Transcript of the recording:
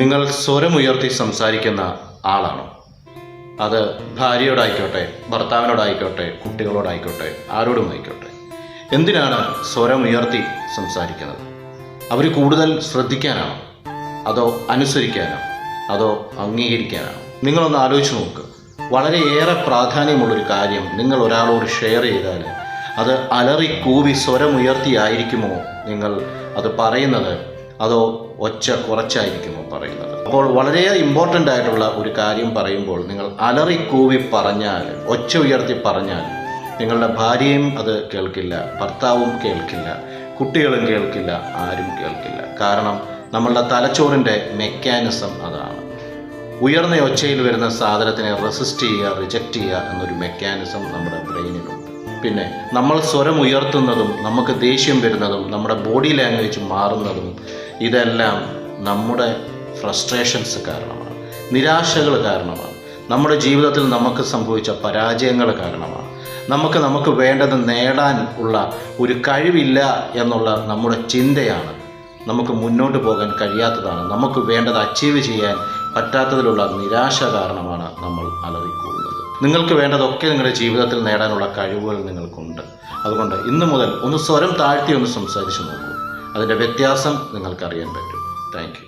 നിങ്ങൾ സ്വരമുയർത്തി സംസാരിക്കുന്ന ആളാണോ? അത് ഭാര്യയോടായിക്കോട്ടെ, ഭർത്താവിനോടായിക്കോട്ടെ, കുട്ടികളോടായിക്കോട്ടെ, ആരോടുമായിക്കോട്ടെ. എന്തിനാണ് സ്വരമുയർത്തി സംസാരിക്കുന്നത്? അവർ കൂടുതൽ ശ്രദ്ധിക്കാനാണോ? അതോ അനുസരിക്കാനോ? അതോ അംഗീകരിക്കാനാണോ? നിങ്ങളൊന്ന് ആലോചിച്ച് നോക്ക്. വളരെയേറെ പ്രാധാന്യമുള്ളൊരു കാര്യം നിങ്ങൾ ഒരാളോട് ഷെയർ ചെയ്താൽ അത് അലറി കൂവി സ്വരമുയർത്തിയായിരിക്കുമോ നിങ്ങൾ അത് പറയുന്നത്, അതോ ഒച്ച കുറച്ചായിരിക്കുമോ പറയുന്നത്? അപ്പോൾ വളരെ ഇമ്പോർട്ടൻ്റ് ആയിട്ടുള്ള ഒരു കാര്യം പറയുമ്പോൾ നിങ്ങൾ അലറി കൂവി പറഞ്ഞാൽ, ഒച്ച ഉയർത്തി പറഞ്ഞാൽ നിങ്ങളുടെ ഭാര്യയും അത് കേൾക്കില്ല, ഭർത്താവും കേൾക്കില്ല, കുട്ടികളും കേൾക്കില്ല, ആരും കേൾക്കില്ല. കാരണം നമ്മളുടെ തലച്ചോറിൻ്റെ മെക്കാനിസം അതാണ്. ഉയർന്ന ഒച്ചയിൽ വരുന്ന സാധനത്തിനെ റെസിസ്റ്റ് ചെയ്യുക, റിജക്റ്റ് ചെയ്യുക എന്നൊരു മെക്കാനിസം നമ്മുടെ ബ്രെയിനിലുണ്ട്. പിന്നെ നമ്മൾ സ്വരം ഉയർത്തുന്നതും നമുക്ക് ദേഷ്യം വരുന്നതും നമ്മുടെ ബോഡി ലാംഗ്വേജ് മാറുന്നതും ഇതെല്ലാം നമ്മുടെ ഫ്രസ്ട്രേഷൻസ് കാരണമാണ്, നിരാശകൾ കാരണമാണ്, നമ്മുടെ ജീവിതത്തിൽ നമുക്ക് സംഭവിച്ച പരാജയങ്ങൾ കാരണമാണ്. നമുക്ക് വേണ്ടത് നേടാൻ ഉള്ള ഒരു കഴിവില്ല എന്നുള്ള നമ്മുടെ ചിന്തയാണ് നമുക്ക് മുന്നോട്ട് പോകാൻ കഴിയാത്തതാണ്. നമുക്ക് വേണ്ടത് അച്ചീവ് ചെയ്യാൻ പറ്റാത്തതിലുള്ള നിരാശ കാരണമാണ് നമ്മൾ അലറിക്കൂടുന്നത്. നിങ്ങൾക്ക് വേണ്ടതൊക്കെ നിങ്ങളുടെ ജീവിതത്തിൽ നേടാനുള്ള കഴിവുകൾ നിങ്ങൾക്കുണ്ട്. അതുകൊണ്ട് ഇന്നു മുതൽ ഒന്ന് സ്വരം താഴ്ത്തി ഒന്ന് സംസാരിച്ച് നോക്കൂ. അതിൻ്റെ വ്യത്യാസം നിങ്ങൾക്കറിയാൻ പറ്റും. Thank you.